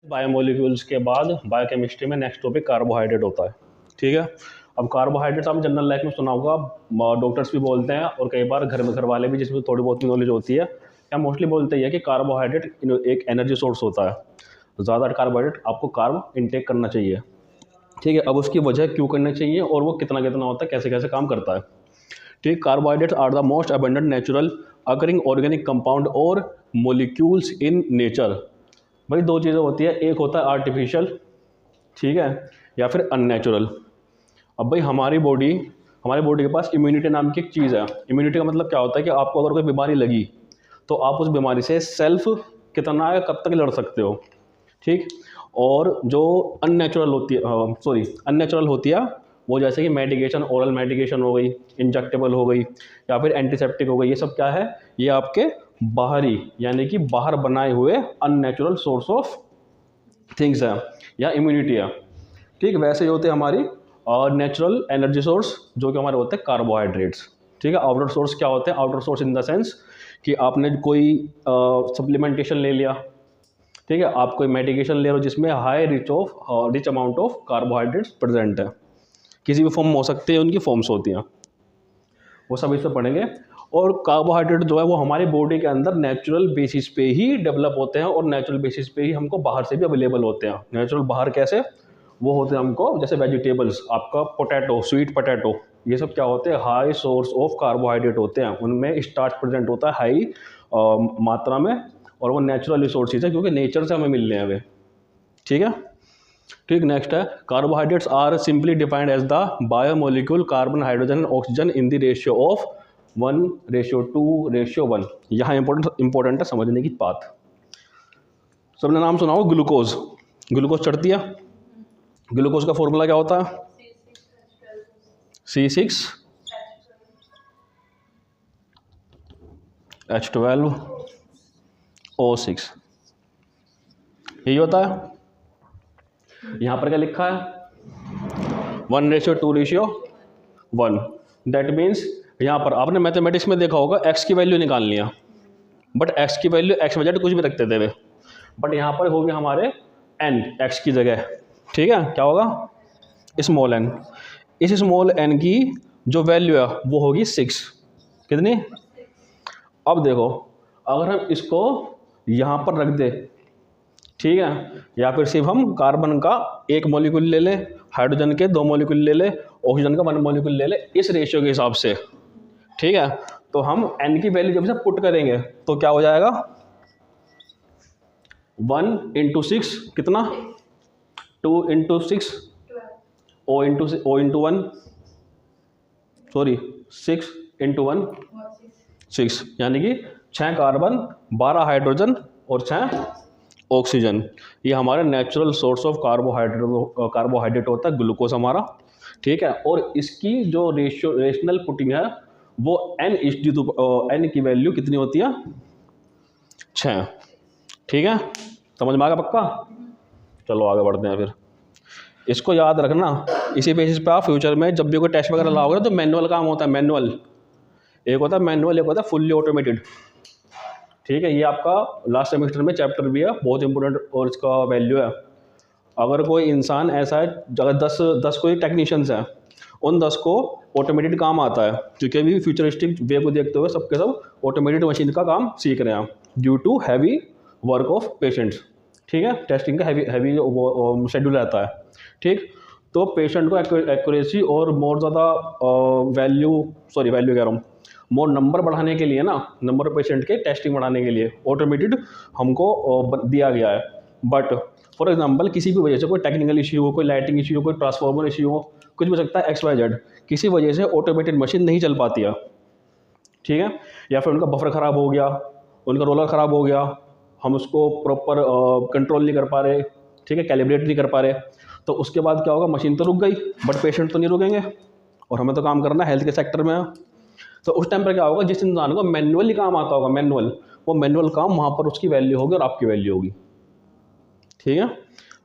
Biomolecules के बाद biochemistry में नेक्स्ट टॉपिक कार्बोहाइड्रेट होता है। ठीक है। अब कार्बोहाइड्रेट आपने जनरल लाइफ में सुना होगा, डॉक्टर्स भी बोलते हैं और कई बार घर वाले भी जिसमें थोड़ी बहुत नॉलेज होती है या मोस्टली बोलते हैं कि कार्बोहाइड्रेट एक एनर्जी सोर्स होता है। ज़्यादा कार्बोहाइड्रेट आपको कार्ब इंटेक करना चाहिए। ठीक है। अब उसकी वजह क्यों करनी चाहिए और वो कितना कितना होता है, कैसे कैसे काम करता है। ठीक। Carbohydrates are the most abundant natural occurring organic compound और मोलिक्यूल्स इन नेचर। भाई दो चीज़ें होती है, एक होता है आर्टिफिशियल, ठीक है, या फिर अननेचुरल। अब भाई हमारी बॉडी के पास इम्यूनिटी नाम की एक चीज़ है। इम्यूनिटी का मतलब क्या होता है कि आपको अगर कोई बीमारी लगी तो आप उस बीमारी से सेल्फ कितना है कब तक लड़ सकते हो। ठीक। और जो अननेचुरल होती है वो जैसे कि मेडिकेशन, ओरल मेडिकेशन हो गई, इंजेक्टेबल हो गई या फिर एंटीसेप्टिक हो गई, ये सब क्या है, ये आपके बाहरी यानी कि बाहर बनाए हुए अननेचुरल सोर्स ऑफ थिंग्स है या इम्यूनिटी है। ठीक। वैसे ही होते हैं हमारी नेचुरल एनर्जी सोर्स जो कि हमारे होते हैं कार्बोहाइड्रेट्स। ठीक है। आउटर सोर्स क्या होते हैं, outer source in the sense कि आपने कोई सप्लीमेंटेशन ले लिया, ठीक है, आप कोई मेडिकेशन ले रहे हो जिसमें high rich amount of carbohydrates present है, किसी भी फॉर्म में हो सकते हैं, उनकी फॉर्म्स होती हैं, वो सब इसमें पढ़ेंगे। और कार्बोहाइड्रेट जो है वो हमारी बॉडी के अंदर नेचुरल बेसिस पे ही डेवलप होते हैं और नेचुरल बेसिस पे ही हमको बाहर से भी अवेलेबल होते हैं। नेचुरल बाहर कैसे, वो होते हैं हमको जैसे वेजिटेबल्स, आपका पोटैटो, स्वीट पोटैटो, ये सब क्या होते हैं, हाई सोर्स ऑफ कार्बोहाइड्रेट होते हैं, उनमें स्टार्च प्रेजेंट होता है हाई मात्रा में, और वो नेचुरल रिसोर्सेज है क्योंकि नेचर से हमें मिल रहे हैं वे। ठीक है। ठीक। नेक्स्ट है carbohydrates are simply defined as the biomolecule carbon hydrogen and oxygen in the ratio of 1:2:1। यहाँ इंपॉर्टेंट है समझने की बात। सबने नाम सुना हो ग्लूकोज, ग्लूकोज चढ़ती है। ग्लूकोज का फॉर्मूला क्या होता है, C6H12O6, यही होता है। यहाँ पर क्या लिखा है, 1:2:1। दैट मीन्स यहाँ पर आपने मैथमेटिक्स में देखा होगा एक्स की वैल्यू निकालनी है, बट एक्स की वैल्यू एक्स वजह कुछ भी रखते थे वे, बट यहाँ पर होगी हमारे एन एक्स की जगह। ठीक है। क्या होगा, स्मॉल एन। इस स्मॉल एन की जो वैल्यू है वो होगी 6। कितनी, अब देखो अगर हम इसको यहाँ पर रख दे, ठीक है, या फिर सिर्फ हम कार्बन का 1 मॉलिक्यूल ले लें, हाइड्रोजन के 2 मॉलिक्यूल ले लें, ऑक्सीजन का 1 मॉलिक्यूल ले लें, इस रेशियो के हिसाब से, ठीक है, तो हम n की वैल्यू जब से पुट करेंगे तो क्या हो जाएगा, 1 × 6 कितना, 2 × 6 O × 1 सॉरी 6 × 1 6, यानी कि 6 कार्बन, 12 हाइड्रोजन और 6 ऑक्सीजन। ये हमारा नेचुरल सोर्स ऑफ कार्बोहाइड्रेट होता है ग्लूकोज हमारा। ठीक है। और इसकी जो रेशनल पुटिंग है वो n की वैल्यू कितनी होती है, 6। ठीक है। समझ में आ गया पक्का। चलो आगे बढ़ते हैं फिर। इसको याद रखना, इसी बेसिस पे आप फ्यूचर में जब भी कोई टेस्ट वगैरह लाओगे तो मैनुअल काम होता है, मैनुअल एक होता है मैनुअल, एक होता है फुल्ली ऑटोमेटेड। ठीक है। ये आपका लास्ट सेमेस्टर में चैप्टर भी है, बहुत इंपॉर्टेंट, और इसका वैल्यू है। अगर कोई इंसान ऐसा है, अगर 10 कोई टेक्नीशियंस हैं, उन 10 को ऑटोमेटेड काम आता है, क्योंकि अभी फ्यूचरिस्टिक वे को देखते हुए सबके सब ऑटोमेटेड मशीन का काम सीख रहे हैं due to heavy work of patients. ठीक है। टेस्टिंग का हैवी शेड्यूल रहता है। ठीक। तो पेशेंट को एक्यूरेसी और मोर ज़्यादा वैल्यू कह रहा हूँ, मोर नंबर बढ़ाने के लिए ना, नंबर ऑफ पेशेंट के टेस्टिंग बढ़ाने के लिए ऑटोमेटेड हमको दिया गया है। बट फॉर एग्जांपल किसी भी वजह से कोई टेक्निकल इश्यू हो, कोई लाइटिंग इश्यू हो, कोई ट्रांसफार्मर इश्यू हो, कुछ भी सकता है XYZ, किसी वजह से ऑटोमेटेड मशीन नहीं चल पाती है। ठीक है। या फिर उनका बफर ख़राब हो गया, उनका रोलर ख़राब हो गया, हम उसको प्रॉपर कंट्रोल नहीं कर पा रहे, ठीक है, कैलिब्रेट नहीं कर पा रहे, तो उसके बाद क्या होगा, मशीन तो रुक गई बट पेशेंट तो नहीं रुकेंगे, और हमें तो काम करना है, हेल्थ के सेक्टर में है। तो उस टाइम पर क्या होगा, जिस इंसान को मैनुअली काम आता होगा, वो मैनुअल काम वहाँ पर उसकी वैल्यू होगी और आपकी वैल्यू होगी। ठीक है।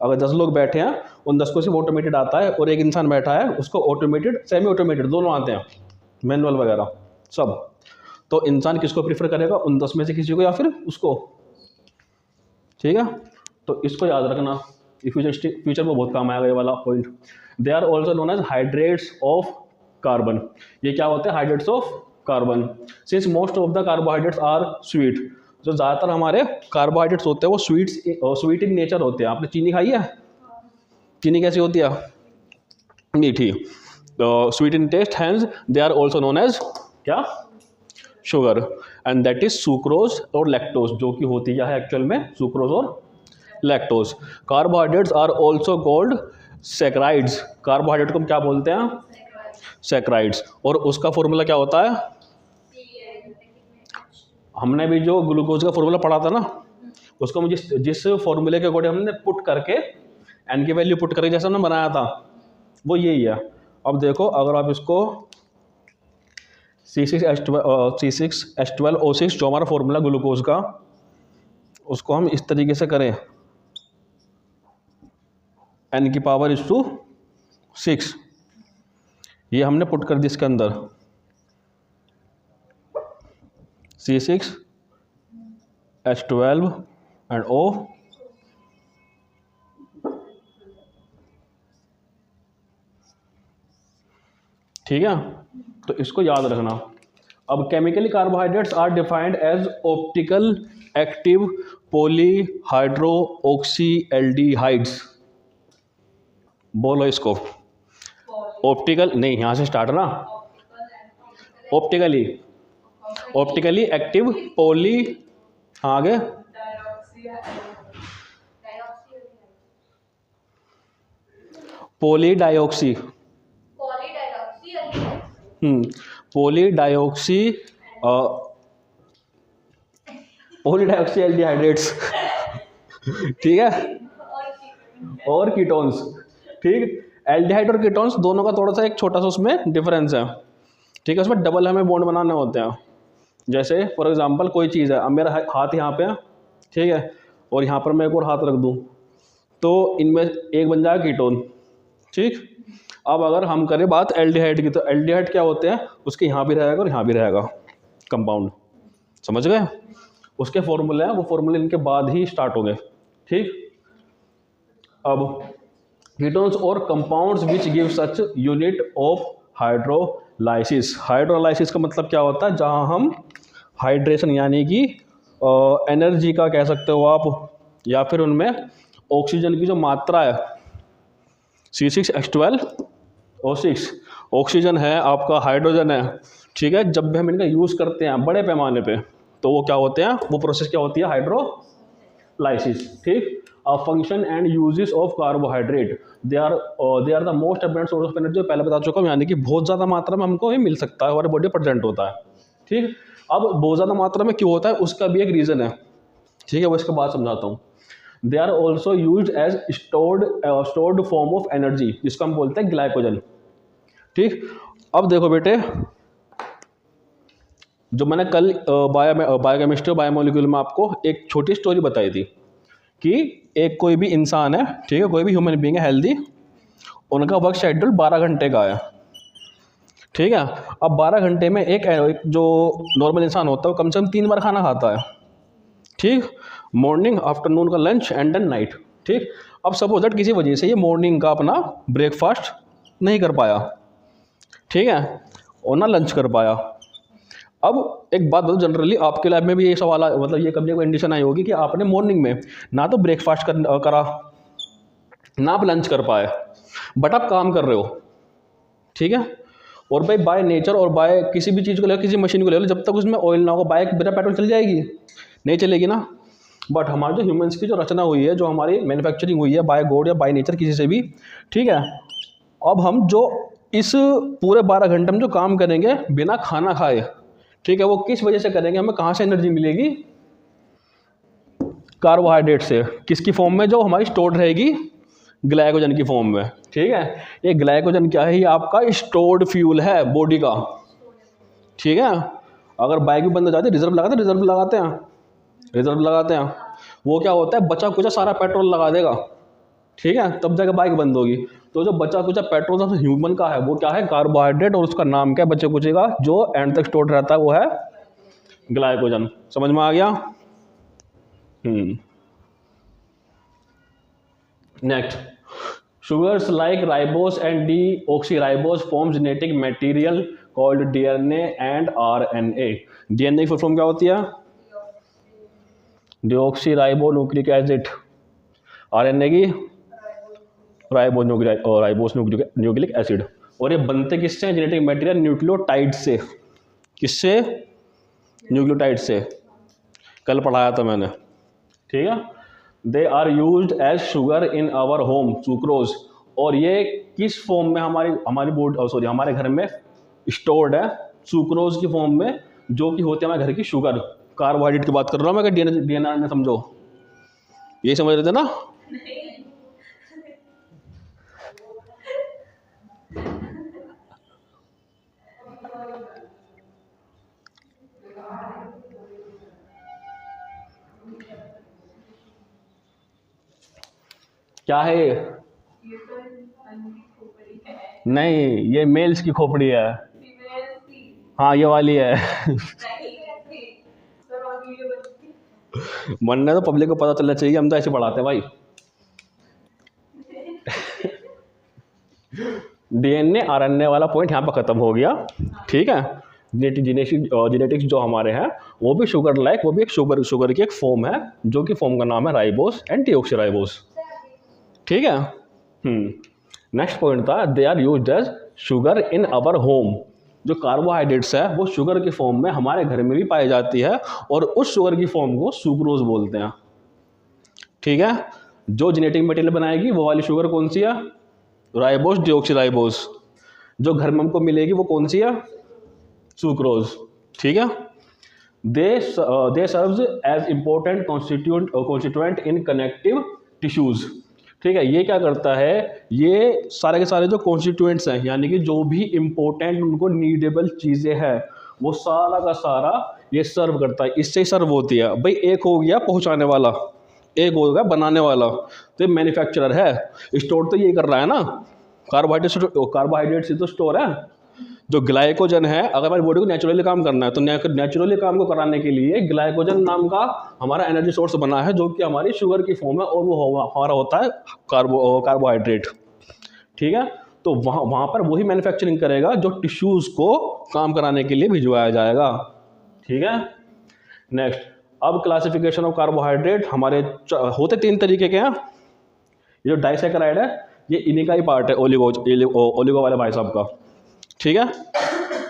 अगर 10 लोग बैठे हैं, उन 10 को सिर्फ ऑटोमेटेड आता है, और एक इंसान बैठा है उसको ऑटोमेटेड, सेमी ऑटोमेटेड दोनों आते हैं, मैनुअल वगैरह सब, तो इंसान किसको प्रीफर करेगा, उन 10 में से किसी को या फिर उसको। ठीक है। तो इसको याद रखना, फ्यूचर में बहुत काम आएगा ये वाला point. They are also known as hydrates of carbon. ये क्या होते हैं? Hydrates of carbon. Since most of the carbohydrates are sweet, जो ज़्यादातर हमारे कार्बोहाइड्रेट्स होते हैं वो स्वीट इन नेचर होते हैं। आपने चीनी खाई है? चीनी कैसी होती है? मीठी। Sweet in taste, hence they are also known as क्या? Sugar. And that is sucrose और लैक्टोज, जो कि होती क्या है एक्चुअल में? सुक्रोज और lactose. Carbohydrates are also called saccharides. Carbohydrate को हम क्या बोलते हैं? सैकराइड्स। और उसका फॉर्मूला क्या होता है? हमने भी जो ग्लूकोज का फॉर्मूला पढ़ा था ना, उसको हम जिस फॉर्मूले के अकॉर्डिंग हमने पुट करके एन की वैल्यू पुट करके जैसा हमने बनाया था, वो यही है। अब देखो, अगर आप इसको C6H12O6 जो हमारा फॉर्मूला ग्लूकोज का, उसको हम इस तरीके से करें, n की पावर इज टू 6, ये हमने पुट कर दी इसके अंदर, C6H12 एंड O, ठीक है। तो इसको याद रखना। अब chemically carbohydrates are defined as optical active polyhydroxy aldehydes. बोलो इसको। ऑप्टिकल नहीं, यहाँ से स्टार्ट ना। ऑप्टिकली एक्टिव पॉली, आगे पॉलीडाइऑक्सी, पॉलीडाइऑक्सी एल्डिहाइड्रेट्स, ठीक है, और कीटोन्स। ठीक, एल्डिहाइड और कीटोन्स दोनों का थोड़ा सा एक छोटा सा उसमें डिफरेंस है। ठीक है, उसमें डबल हमें बॉन्ड बनाने होते हैं। जैसे फॉर एग्जांपल कोई चीज़ है, अब मेरा हाथ यहाँ पे है, ठीक है, और यहाँ पर मैं एक और हाथ रख दूँ, तो इनमें एक बन जाएगा कीटोन। ठीक, अब अगर हम करें बात एल्डिहाइड की, तो एल्डिहाइड क्या होते हैं? उसके यहाँ भी रहेगा और यहाँ भी रहेगा कंपाउंड। समझ गए? उसके फॉर्मूले हैं, वो फॉर्मूले इनके बाद ही स्टार्ट होंगे। ठीक, अब कीटोन्स और compounds which give such unit of hydrolysis. Hydrolysis का मतलब क्या होता है? जहाँ हम हाइड्रेशन यानी कि एनर्जी का कह सकते हो आप, या फिर उनमें ऑक्सीजन की जो मात्रा है, C6H12O6 ऑक्सीजन है, आपका हाइड्रोजन है, ठीक है। जब भी हम इनका यूज़ करते हैं बड़े पैमाने पे, तो वो क्या होते हैं? वो प्रोसेस क्या होती है? हाइड्रोलाइसिस। ठीक, a function and uses of carbohydrate, they are the most abundant source of energy. पहले बता चुका हूँ, यानी कि बहुत ज़्यादा मात्रा में हमको ये मिल सकता है, हमारे बॉडी प्रेजेंट होता है। ठीक, अब बहुत ज़्यादा मात्रा में क्यों होता है, उसका भी एक रीज़न है। ठीक है, वो इसके बाद समझाता हूँ। They are also use as stored form of energy, जिसको हम बोलते हैं ग्लाइकोजन। ठीक, अब देखो बेटे, जो मैंने कल बायोकेमिस्ट्री और बायोमोलिक्यूल में आपको एक छोटी स्टोरी बताई थी कि एक कोई भी इंसान है, ठीक है, कोई भी ह्यूमन बीइंग है हेल्दी, उनका वर्क शेड्यूल 12 घंटे का है। ठीक है, अब 12 घंटे में एक जो नॉर्मल इंसान होता है वो कम से कम 3 बार खाना खाता है। ठीक, मॉर्निंग, आफ्टरनून का लंच एंड देन नाइट। ठीक, अब सपोज दैट किसी वजह से ये मॉर्निंग का अपना ब्रेकफास्ट नहीं कर पाया, ठीक है, और ना लंच कर पाया। अब एक बात बताओ, जनरली आपके लाइफ में भी ये सवाल मतलब ये कभी कंडीशन आई होगी कि आपने मॉर्निंग में ना तो ब्रेकफास्ट करा, ना आप लंच कर पाए, बट आप काम कर रहे हो। ठीक है, और भाई बाय नेचर और बाय किसी भी चीज़ को ले लो, किसी मशीन को ले लो, जब तक उसमें ऑयल ना होगा, बाइक बिना पेट्रोल चल जाएगी? नहीं चलेगी ना। बट हमारे जो ह्यूमंस की जो रचना हुई है, जो हमारी मैन्युफैक्चरिंग हुई है बाय गॉड या बाय नेचर किसी से भी, ठीक है, अब हम जो इस पूरे 12 घंटे में जो काम करेंगे बिना खाना खाए, ठीक है, वो किस वजह से करेंगे? हमें कहाँ से एनर्जी मिलेगी? कार्बोहाइड्रेट से। किसकी फॉर्म में? जो हमारी स्टोर्ड रहेगी ग्लाइकोजन की फॉर्म में। ठीक है, ये ग्लाइकोजन क्या है? ये आपका स्टोर्ड फ्यूल है बॉडी का। ठीक है, अगर बाइक भी बंद हो जाती है, रिजर्व लगाते हैं, वो क्या होता है? बचा कुचा सारा पेट्रोल लगा देगा, ठीक है, तब जाकर बाइक बंद होगी। तो जो बचा कुचा पेट्रोल तो ह्यूमन का है, वो क्या है? कार्बोहाइड्रेट, और उसका नाम क्या है बचे कुचे का, जो एंड तक स्टोर्ड रहता है, वो है ग्लाइकोजन। समझ में आ गया? Next, sugars like ribose and deoxyribose form genetic material called DNA and RNA. DNA की फुल फॉर्म क्या होती है? Deoxy nucleic acid. RNA की राइबोस न्यूक्लिक एसिड। और ये बनते किससे हैं? जेनेटिक मटेरियल न्यूक्लियोटाइड से। किससे? न्यूक्लियोटाइड से। कल पढ़ाया था मैंने, ठीक है। They are used as sugar in our home, sucrose. और ये किस फॉर्म में हमारे घर में स्टोर्ड है? सुक्रोज की फॉर्म में, जो कि होती है हमारे घर की शुगर। कार्बोहाइड्रेट की बात कर रहा हूँ मैं, डीएनए में समझो, यही समझ रहे थे ना? क्या है ये? नहीं, ये मेल्स की खोपड़ी है। हाँ, ये वाली है। बनने तो पब्लिक को पता चलना चाहिए, हम तो ऐसे पढ़ाते हैं भाई। डीएनए आरएनए वाला पॉइंट यहाँ पर खत्म हो गया, ठीक है। जेनेटिक्स जो हमारे हैं वो भी शुगर लाइक, वो भी एक शुगर की एक फॉर्म है, जो कि फॉर्म का नाम है राइबोस एंड डीऑक्सीराइबोस, ठीक है। नेक्स्ट पॉइंट था, they are used as sugar in our home. जो कार्बोहाइड्रेट्स है वो शुगर की फॉर्म में हमारे घर में भी पाई जाती है, और उस शुगर की फॉर्म को सुक्रोज बोलते हैं, ठीक है। जो जेनेटिक मटेरियल बनाएगी वो वाली शुगर कौन सी है? Ribose deoxyribose. जो घर में हमको मिलेगी वो कौन सी है? सुक्रोज, ठीक है। दे serves as important constituent in connective tissues, ठीक है। ये क्या करता है? ये सारे के सारे जो कॉन्स्टिट्यूएंट्स हैं, यानी कि जो भी इम्पोर्टेंट उनको नीडेबल चीज़ें हैं, वो सारा का सारा ये सर्व करता है। इससे ही सर्व होती है भाई। एक हो गया पहुंचाने वाला, एक हो गया बनाने वाला, तो ये मैन्युफैक्चरर है। स्टोर तो ये कर रहा है ना, कार्बोहाइड्रेट से तो स्टोर है। जो ग्लाइकोजन है, अगर हमारी बॉडी को नेचुरली काम करना है, तो नेचुरली काम को कराने के लिए ग्लाइकोजन नाम का हमारा एनर्जी सोर्स बना है, जो कि हमारी शुगर की फॉर्म है, और वो हमारा होता है कार्बोहाइड्रेट, ठीक है। तो वहाँ पर वही मैन्युफैक्चरिंग करेगा जो टिश्यूज़ को काम कराने के लिए भिजवाया जाएगा, ठीक है। नेक्स्ट, अब क्लासिफिकेशन ऑफ कार्बोहाइड्रेट हमारे होते 3 तरीके के हैं। ये जो डाइसैकेराइड है, ये इन्हीं का ही पार्ट है, ओलिगो वाले भाई साहब का, ठीक है।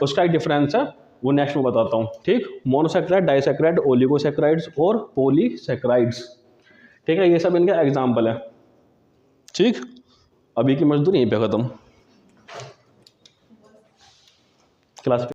उसका एक डिफरेंस है, वो नेक्स्ट में बताता हूँ, ठीक। मोनोसैकेराइड, डाइसैकेराइड, ओलिगोसैकेराइड्स और पॉलीसैकेराइड्स, ठीक है। ये सब इनके एग्जाम्पल है, ठीक। अभी की मजदूरी यहीं पे खत्म। क्लास